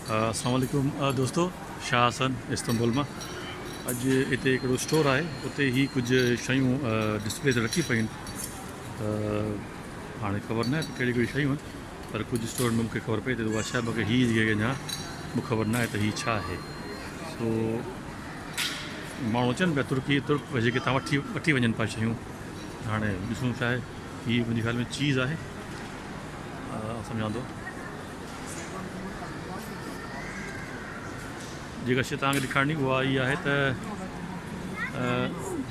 अस्सलाम वालेकुम दोस्तों, शाह हसन इस्तंबुल में अॼु हिते हिकिड़ो स्टोर आहे। उते ही कुझु शयूं डिस्प्ले ते रखी पयूं आहिनि। हाणे ख़बर न आहे त कहिड़ी कहिड़ी शयूं आहिनि, पर कुझु स्टोर में मूंखे ख़बर पई त उहा छा, मूंखे हीअ अञा मूंखे ख़बर न आहे त हीअ छा आहे। सो माण्हू अचनि पिया तुर्क जेके तव्हां वठी वञनि पिया शयूं। हाणे ॾिसूं छा आहे। हीअ मुंहिंजे ख़्याल में चीज़ आहे, सम्झां थो। जेका शइ तव्हांखे ॾेखारणी उहा इहा आहे त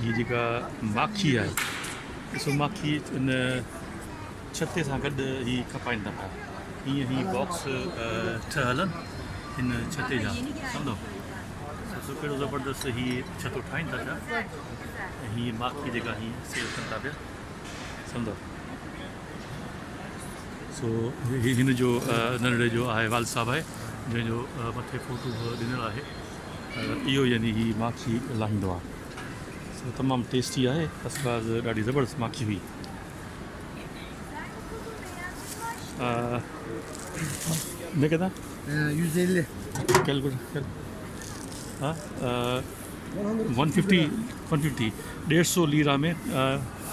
हीअ जेका माखी आहे, ॾिसो माखी इन छते सां गॾु हीअ खपाइनि था पिया। हीअं हीअ बॉक्स ठहियल आहिनि हिन छते जा, सम्झो। ॾिसो कहिड़ो ज़बरदस्त हीअ छतो ठाहिनि था पिया, ऐं हीअ माखी जेका हीअ सेल कनि था पिया, सम्झो। सो हिन जो नंढड़े जो आहे वाल साहब आहे, जंहिंजो मथे फोटो ॾिनल आहे। इहो यानी ही माखी लाहींदो आहे। सो तमामु टेस्टी आहे, फस्ट क्लास, ॾाढी ज़बरदस्त माखी हुई। मैं कहता 150. कैलकुलेट हाँ 150 150 लीरा में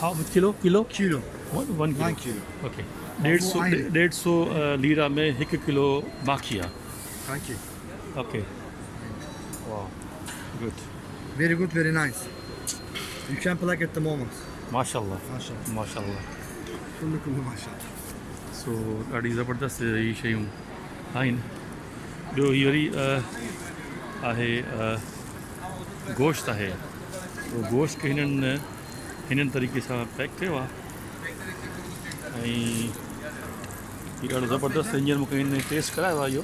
how kilo Kilo. 1 1 kilo kilo. Okay. 150 lira में 1 किलो माखी आहे। Thank you. ओके, वाह, good, Very good, very nice. You can pluck at the moment. माशाल्लाह MashaAllah. माशाल्लाह। Kullu mashallah. सो ॾाढी ज़बरदस्त हीअ शयूं आहिनि। ॿियो हीअ वरी आहे गोश्त आहे। तो गोश्त खे हिननि तरीक़े सां पैक कयो आहे, ऐं हीअ ॾाढो ज़बरदस्त। हींअर मूंखे हिन टेस्ट करायो आहे, इहो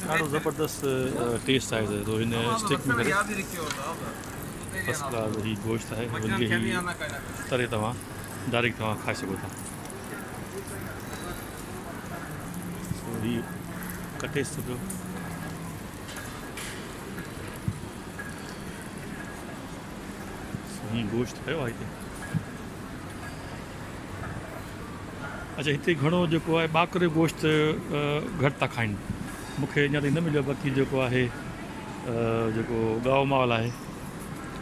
ॾाढो ज़बरदस्त टेस्ट आहे। तो हिन स्टिक में करे फस्ट क्लास हीअ गोश्त आहे, हुनखे हीअ तरे तव्हां डायरेक्ट तव्हां खाए सघो था। ही कटे सघो। हीअं गोश्त पियो आहे हिते। अच्छा, हिते घणो जेको आहे ॿाकरे गोश्त घटि था खाइनि। मूंखे अञा ताईं न मिलियो, बाक़ी जेको आहे जेको गांव माल आहे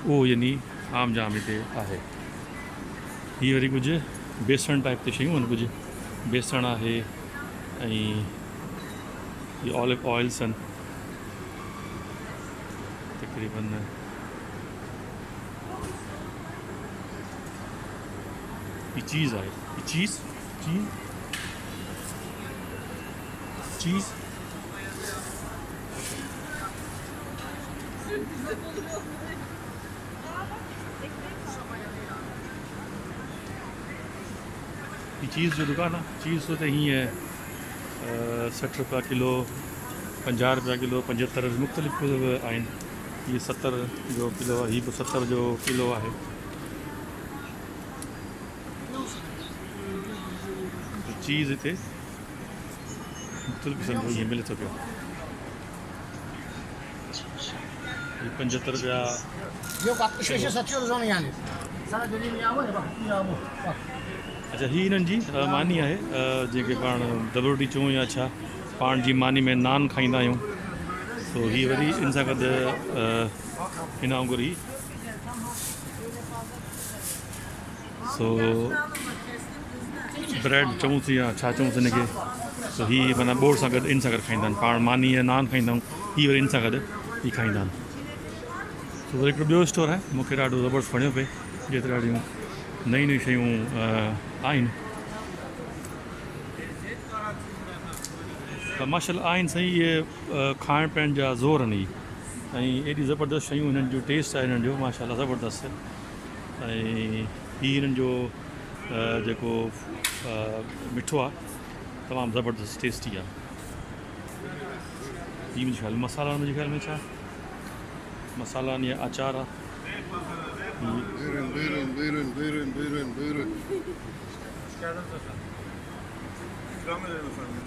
उहो यानी आम जाम हिते आहे। हीअ वरी कुझु बेसण टाइप ते शयूं आहिनि, कुझु बेसण आहे, ऐं ये ऑलिव ऑयल्स आहिनि तक़रीबन। ये चीज़ आहे, ये चीज़ ये चीज़ जो दुकान आहे, चीज़ तो हीअं 60 रुपया किलो, 50 रुपया किलो, 75 मुख़्तलिफ़ आहिनि। ये 70 जो किलो आहे, हीअ बि 70 जो किलो आहे। चीज़ हिते मुख़्तलिफ़ क़िस्म जो हीअं मिले थो पियो। ये 75 रुपया। Yok 65'e satıyoruz onu yani. Sana dediğim yağ var ya, bak bu yağ bu. Bak. अच्छा, ही हिननि जी मानी आहे, जेके पाण डबल रोटी चऊं या छा, पाण जी मानी में नान खाईंदा आहियूं। सो ही वरी इन सां गॾु हिन वांगुरु ई। सो ब्रेड चऊंसि या छा चऊंसि हिनखे, सो ही माना बोर्ड सां गॾु इन सां गॾु खाईंदा आहिनि। पाण मानी या नान खाईंदा आहियूं, ही वरी इन सां गॾु ही खाईंदा आहिनि। सो वरी हिकिड़ो ॿियो स्टोर आहे, मूंखे ॾाढो ज़बरदस्त वणियो पिए, जेतिरा ॾाढियूं नयूं शयूं आहिनि। माशाल्लाह आहिनि सही। इहे खाइण पीअण जा ज़ोर आहिनि, ऐं एॾी ज़बरदस्त शयूं हिननि जो टेस्ट आहे हिननि जो माशाल्लाह ज़बरदस्त। ऐं हीअ हिननि जो जेको मिठो आहे तमामु ज़बरदस्त टेस्टी आहे। हीअ मुंहिंजे ख़्याल में मसाला, मुंहिंजे ख़्याल में छा मसाला या अचार आहे। Buyurun. Hoş geldiniz efendim. İkram edelim efendim.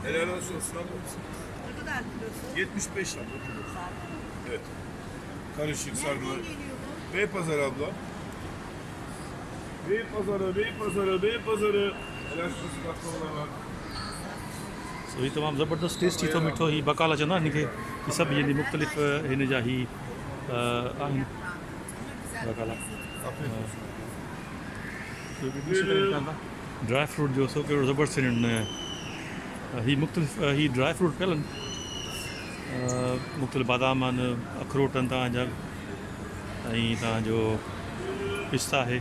Helal olsun. Sınavlı mısın? Ne kadar kilosu? 75 lira. Evet. Karışık sarma. Beypazarı abla. Beypazarı. Helal olsun baklavalar var. सो ही तमामु ज़बरदस्त टेस्टी थो मिठो ही बकाला चवंदा आहिनि हिनखे ही सभु यानी मुख़्तलिफ़ हिन जा ही आहिनि बकाला ड्राई फ्रूट जो सो कहिड़ो ज़बरदस्त हिननि ही मुख़्तलिफ़ ही ड्राई फ्रूट पियल आहिनि मुख़्तलिफ़ बादाम आहिनि अखरोट आहिनि तव्हांजा ऐं तव्हांजो पिस्ता आहे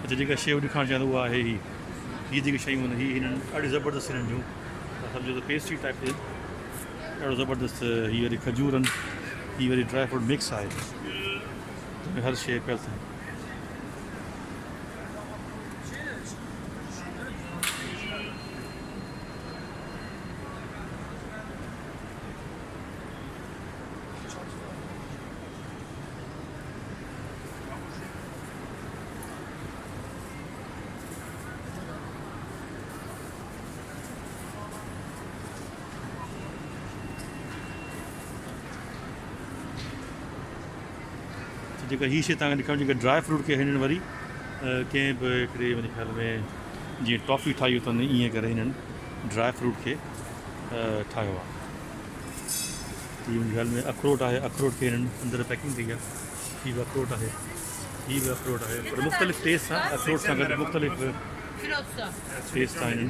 अच्छा जेका शइ ॾेखारणु चाहियां उहा आहे हीअ जेके शयूं आहिनि हीअ हिननि ॾाढी ज़बरदस्त हिननि जूं सम्झो त पेस्ट्री टाइप ते ॾाढो ज़बरदस्त हीअ वरी खजूर आहिनि हीअ वरी ड्राई फ्रूट मिक्स आहे जंहिंमें हर शइ पियल अथनि जेका हीअ शइ तव्हांखे ॾेखारियो जेका ड्राई फ्रूट खे हिननि वरी कंहिं बि हिकिड़े मुंहिंजे ख़्याल में जीअं टॉफ़ी ठाही अथनि ईअं करे हिननि ड्राई फ्रूट खे ठाहियो आहे हीअ मुंहिंजे ख़्याल में अखरोट आहे अखरोट खे हिननि अंदरि पैकिंग कई आहे हीअ बि अखरोट आहे हीअ बि अखरोट आहे पर मुख़्तलिफ़ टेस्ट सां अखरोट सां गॾु मुख़्तलिफ़ टेस्ट सां हिननि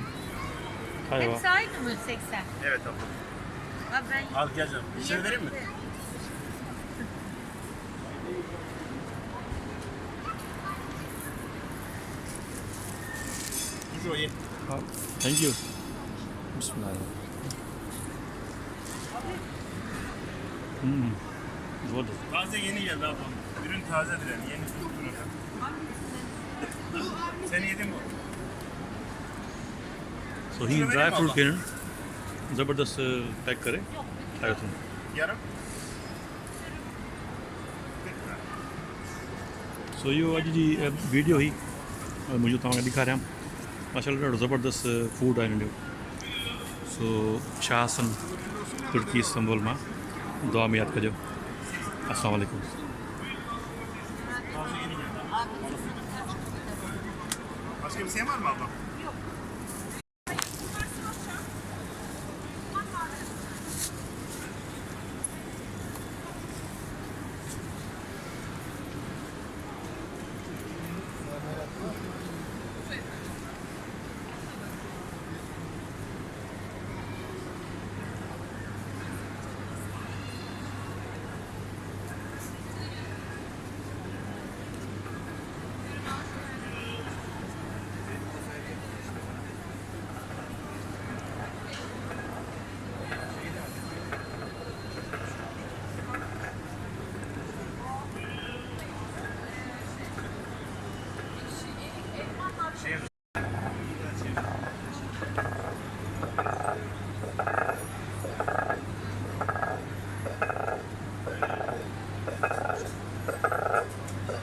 ठाहियो आहे Saydı mı 80? Evet abla. Abi ben Al gel canım. Bir şey vereyim mi? Şu ye. Thank you बिस्मिल्लाह ज़बरदस्त Taze yeni geldi abla. Ürün tazedir yani. Yeni ürün. Sen yedin mi? सो ही ड्राई फ्रूट खे हिननि ज़बरदस्त pack करे ठाहियो अथनि Yarım. सो इहो अॼु जी वीडियो हुई मुंहिंजो तव्हांखे ॾेखारियां माशाल्लाह ॾाढो ज़बरदस्त फूड आहे हिन जो सो शाहसन तुर्की इस्तंबुल मां दुआ में यादि कजो अस्सलाम वालेकुम Başka bir şey var mı abla? Şey